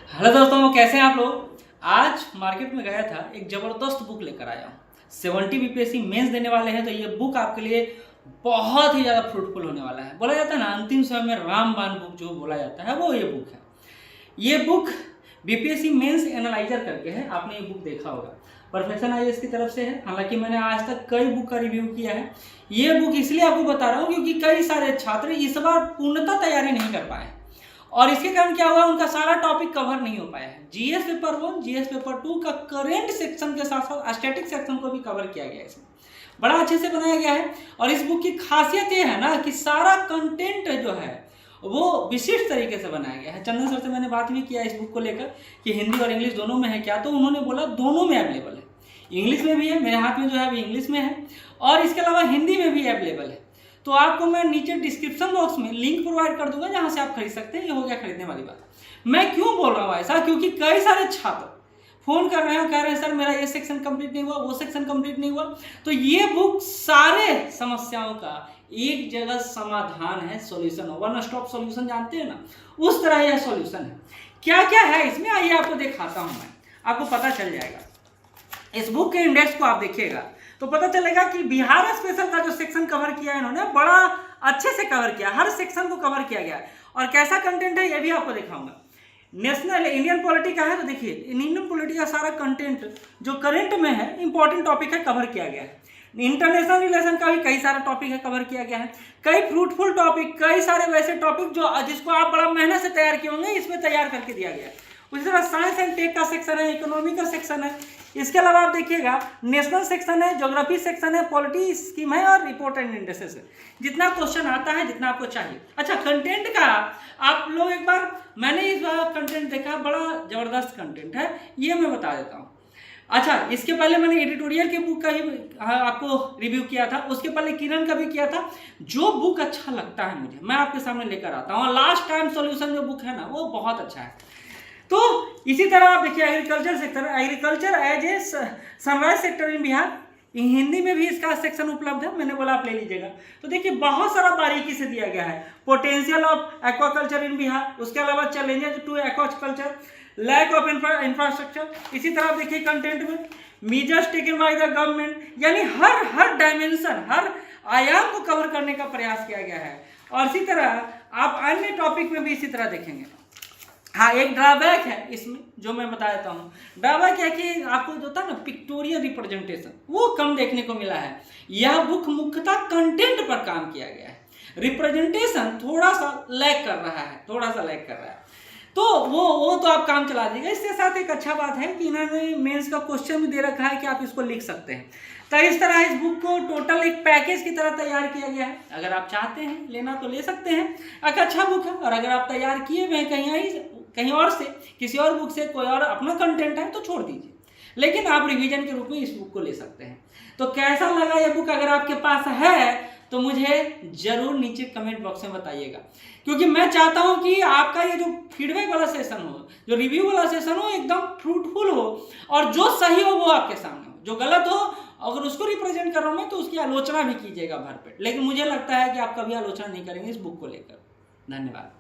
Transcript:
Hello दोस्तों, कैसे हैं आप लोग। आज मार्केट में गया था, एक ज़बरदस्त बुक लेकर आया हूँ। 70 बीपीएससी मेंस देने वाले हैं, तो ये बुक आपके लिए बहुत ही ज़्यादा फ्रूटफुल होने वाला है। बोला जाता है ना, अंतिम समय में रामबाण बुक जो बोला जाता है वो ये बुक है। ये बुक बीपीएससी मेंस एनालाइजर करके है, आपने ये बुक देखा होगा। परफेक्शन आईएएस की तरफ से है। हालांकि मैंने आज तक कई बुक का रिव्यू किया है। ये बुक इसलिए आपको बता रहा हूँ क्योंकि कई सारे छात्र इस बार पूर्णतः तैयारी नहीं कर पाए और इसके कारण क्या हुआ, उनका सारा टॉपिक कवर नहीं हो पाया है। जीएस पेपर 1, जीएस पेपर 2 का करेंट सेक्शन के साथ साथ स्टैटिक सेक्शन को भी कवर किया गया है। इसमें बड़ा अच्छे से बनाया गया है। और इस बुक की खासियत ये है ना कि सारा कंटेंट जो है वो विशिष्ट तरीके से बनाया गया है। चंदन सर से मैंने बात भी किया इस बुक को लेकर कि हिंदी और इंग्लिश दोनों में है क्या, तो उन्होंने बोला दोनों में अवेलेबल है। इंग्लिश में भी है, मेरे हाथ में जो है अभी इंग्लिश में है, और इसके अलावा हिंदी में भी अवेलेबल है। तो आपको मैं नीचे डिस्क्रिप्शन बॉक्स में लिंक प्रोवाइड कर दूंगा जहां से आप खरीद सकते हैं। ये हो गया खरीदने वाली बात। मैं क्यों बोल रहा हूँ ऐसा, क्योंकि कई सारे छात्र फोन कर रहे हैं, कह रहे हैं सर मेरा ये सेक्शन कंप्लीट नहीं हुआ, वो सेक्शन कंप्लीट नहीं हुआ। तो ये बुक सारे समस्याओं का एक जगह समाधान है, सॉल्यूशन, वन स्टॉप सॉल्यूशन जानते हैं ना, उस तरह यह सॉल्यूशन है। क्या क्या है इसमें, आइए आपको दिखाता हूं मैं, आपको पता चल जाएगा। इस बुक के इंडेक्स को आप देखिएगा तो पता चलेगा कि बिहार स्पेशल का जो सेक्शन कवर किया है इन्होंने, बड़ा अच्छे से कवर किया, हर सेक्शन को कवर किया गया है। और कैसा कंटेंट है ये भी आपको दिखाऊंगा। नेशनल इंडियन पॉलिटी का है तो देखिए, इंडियन पॉलिटी का सारा कंटेंट जो करंट में है, इंपॉर्टेंट टॉपिक है, कवर किया गया है। इंटरनेशनल रिलेशन का भी कई सारे टॉपिक है, कवर किया गया है। कई फ्रूटफुल टॉपिक, कई सारे वैसे टॉपिक जो जिसको आप बड़ा मेहनत से तैयार किए होंगे, इसमें तैयार करके दिया गया है। उसी तरह साइंस एंड टेक का सेक्शन है, इकोनॉमी का सेक्शन है। इसके अलावा आप देखिएगा नेशनल सेक्शन है, ज्योग्राफी सेक्शन है, पॉलिटी स्कीम है और रिपोर्ट एंड इंडेक्सेस है। जितना क्वेश्चन आता है, जितना आपको चाहिए। अच्छा, कंटेंट का आप लोग एक बार, मैंने इस बार कंटेंट देखा, बड़ा जबरदस्त कंटेंट है, ये मैं बता देता हूँ। अच्छा, इसके पहले मैंने एडिटोरियल के बुक का ही आपको रिव्यू किया था, उसके पहले किरण का भी किया था। जो बुक अच्छा लगता है मुझे, मैं आपके सामने लेकर आता हूँ। लास्ट टाइम सॉल्यूशन जो बुक है ना, वो बहुत अच्छा है। तो इसी तरह आप देखिए agriculture sector, agriculture as a sunrise sector in Bihar, Hindi में भी इसका सेक्शन उपलब्ध है, मैंने बोला आप ले लीजिएगा। तो देखिए बहुत सारा बारीकी से दिया गया है। Potential of aquaculture in Bihar, उसके अलावा challenges to aquaculture, lack of infrastructure. इसी तरह आप देखिए कंटेंट में measures taken by the government, यानी हर डायमेंशन, हर आयाम को कवर करने का प्रयास किया गया है। और इसी तरह आप अन्य टॉपिक में भी इसी तरह देखेंगे। हाँ, एक ड्रॉबैक है इसमें जो मैं बता देता हूँ। ड्रॉबैक है कि आपको जो था ना पिक्टोरियल रिप्रेजेंटेशन, वो कम देखने को मिला है। यह बुक मुख्यतः कंटेंट पर काम किया गया है, रिप्रेजेंटेशन थोड़ा सा लैग कर रहा है, थोड़ा सा लैग कर रहा है। तो वो तो आप काम चला दीजिएगा। इसके साथ एक अच्छा बात है कि इन्होंने मेंस का क्वेश्चन भी दे रखा है कि आप इसको लिख सकते हैं। तो इस तरह इस बुक को टोटल एक पैकेज की तरह तैयार किया गया है। अगर आप चाहते हैं लेना तो ले सकते हैं, एक अच्छा बुक है। और अगर आप तैयार किए हुए हैं कहीं और से, किसी और बुक से, कोई और अपना कंटेंट है तो छोड़ दीजिए, लेकिन आप रिवीजन के रूप में इस बुक को ले सकते हैं। तो कैसा लगा ये बुक, अगर आपके पास है तो मुझे जरूर नीचे कमेंट बॉक्स में बताइएगा, क्योंकि मैं चाहता हूं कि आपका ये जो फीडबैक वाला सेशन हो, जो रिव्यू वाला सेशन हो, एकदम फ्रूटफुल हो, और जो सही हो वो आपके सामने हो, जो गलत हो अगर उसको रिप्रेजेंट कर रहा हूं मैं तो उसकी आलोचना भी कीजिएगा भरपेट। लेकिन मुझे लगता है कि आप कभी आलोचना नहीं करेंगे इस बुक को लेकर। धन्यवाद।